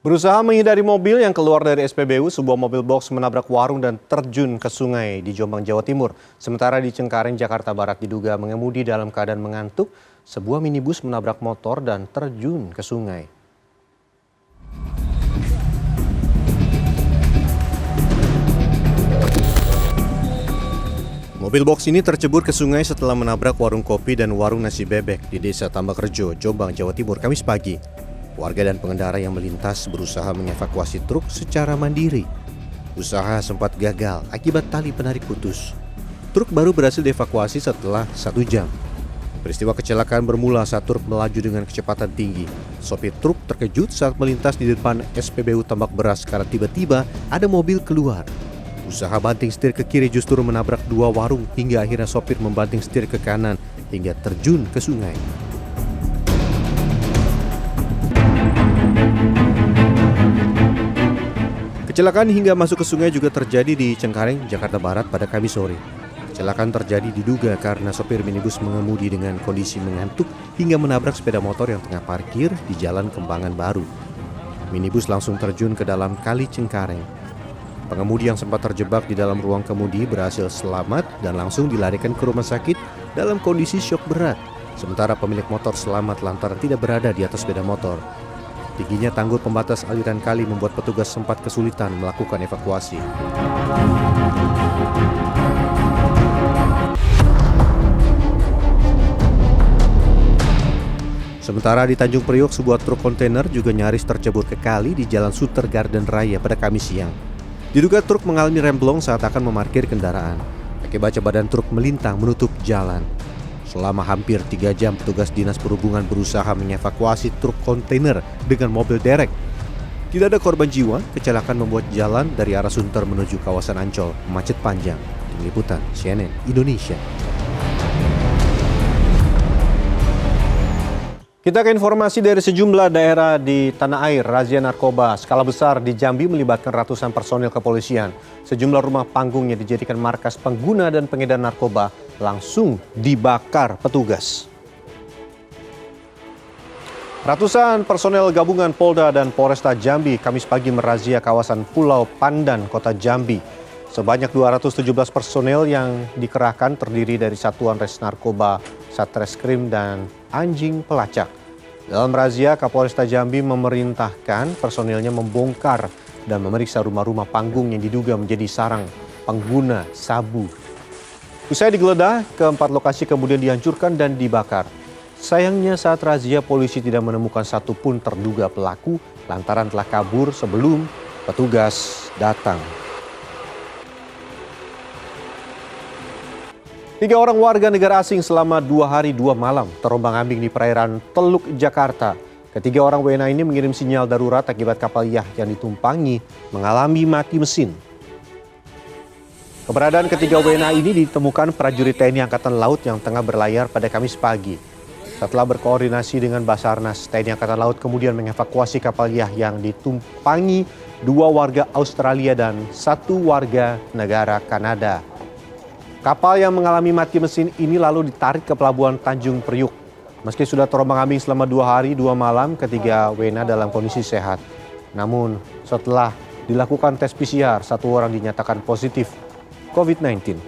Berusaha menghindari mobil yang keluar dari SPBU, sebuah mobil box menabrak warung dan terjun ke sungai di Jombang, Jawa Timur. Sementara di Cengkareng, Jakarta Barat diduga mengemudi dalam keadaan mengantuk, sebuah minibus menabrak motor dan terjun ke sungai. Mobil box ini tercebur ke sungai setelah menabrak warung kopi dan warung nasi bebek di Desa Tambakrejo, Jombang, Jawa Timur, Kamis pagi. Warga dan pengendara yang melintas berusaha mengevakuasi truk secara mandiri. Usaha sempat gagal akibat tali penarik putus. Truk baru berhasil dievakuasi setelah 1 jam. Peristiwa kecelakaan bermula saat truk melaju dengan kecepatan tinggi. Sopir truk terkejut saat melintas di depan SPBU Tambak Beras karena tiba-tiba ada mobil keluar. Usaha banting setir ke kiri justru menabrak 2 warung hingga akhirnya sopir membanting setir ke kanan hingga terjun ke sungai. Kecelakaan hingga masuk ke sungai juga terjadi di Cengkareng, Jakarta Barat pada Kamis sore. Kecelakaan terjadi diduga karena sopir minibus mengemudi dengan kondisi mengantuk hingga menabrak sepeda motor yang tengah parkir di Jalan Kembangan Baru. Minibus langsung terjun ke dalam Kali Cengkareng. Pengemudi yang sempat terjebak di dalam ruang kemudi berhasil selamat dan langsung dilarikan ke rumah sakit dalam kondisi syok berat. Sementara pemilik motor selamat lantaran tidak berada di atas sepeda motor. Tingginya tanggul pembatas aliran kali membuat petugas sempat kesulitan melakukan evakuasi. Sementara di Tanjung Priok, sebuah truk kontainer juga nyaris tercebur ke kali di Jalan Suter Garden Raya pada Kamis siang. Diduga truk mengalami remblong saat akan memarkir kendaraan. Akibatnya badan truk melintang menutup jalan. Selama hampir 3 jam, petugas Dinas Perhubungan berusaha mengevakuasi truk kontainer dengan mobil derek. Tidak ada korban jiwa, kecelakaan membuat jalan dari arah Sunter menuju kawasan Ancol macet panjang. Tim Liputan CNN Indonesia. Kita ke informasi dari sejumlah daerah di tanah air. Razia narkoba skala besar di Jambi melibatkan ratusan personil kepolisian. Sejumlah rumah panggungnya dijadikan markas pengguna dan pengedar narkoba langsung dibakar petugas. Ratusan personel gabungan Polda dan Polresta Jambi Kamis pagi merazia kawasan Pulau Pandan, Kota Jambi. Sebanyak 217 personel yang dikerahkan terdiri dari Satuan Res Narkoba, Satreskrim, dan anjing pelacak. Dalam razia, Kapolresta Jambi memerintahkan personilnya membongkar dan memeriksa rumah-rumah panggung yang diduga menjadi sarang pengguna sabu. Usai digeledah, keempat lokasi kemudian dihancurkan dan dibakar. Sayangnya saat razia polisi tidak menemukan satupun terduga pelaku lantaran telah kabur sebelum petugas datang. 3 orang warga negara asing selama 2 hari 2 malam terombang-ambing di perairan Teluk, Jakarta. Ketiga orang WNA ini mengirim sinyal darurat akibat kapal yacht yang ditumpangi mengalami mati mesin. Keberadaan ketiga WNA ini ditemukan prajurit TNI Angkatan Laut yang tengah berlayar pada Kamis pagi. Setelah berkoordinasi dengan Basarnas, TNI Angkatan Laut kemudian mengevakuasi kapal yacht yang ditumpangi 2 warga Australia dan 1 warga negara Kanada. Kapal yang mengalami mati mesin ini lalu ditarik ke pelabuhan Tanjung Priok. Meski sudah terombang-ambing selama 2 hari 2 malam, ketiga WNA dalam kondisi sehat. Namun setelah dilakukan tes PCR, 1 orang dinyatakan positif COVID-19.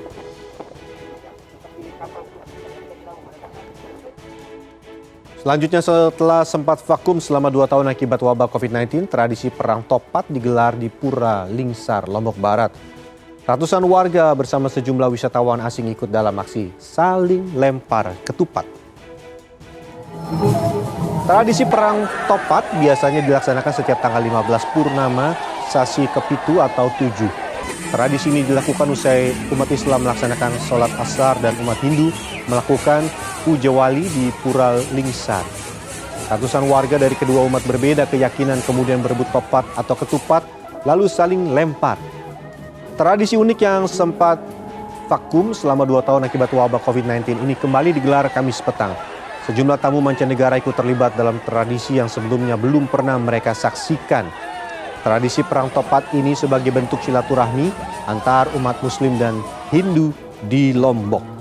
Selanjutnya, setelah sempat vakum selama 2 tahun akibat wabah COVID-19, tradisi perang topat digelar di Pura Lingsar, Lombok Barat. Ratusan warga bersama sejumlah wisatawan asing ikut dalam aksi saling lempar ketupat. Tradisi perang topat biasanya dilaksanakan setiap tanggal 15 Purnama Sasi Kepitu atau 7. Tradisi ini dilakukan usai umat Islam melaksanakan sholat asar dan umat Hindu melakukan puja wali di Pura Lingsar. Ratusan warga dari kedua umat berbeda keyakinan kemudian berebut topat atau ketupat lalu saling lempar. Tradisi unik yang sempat vakum selama 2 tahun akibat wabah COVID-19 ini kembali digelar Kamis petang. Sejumlah tamu mancanegara ikut terlibat dalam tradisi yang sebelumnya belum pernah mereka saksikan. Tradisi perang topat ini sebagai bentuk silaturahmi antar umat Muslim dan Hindu di Lombok.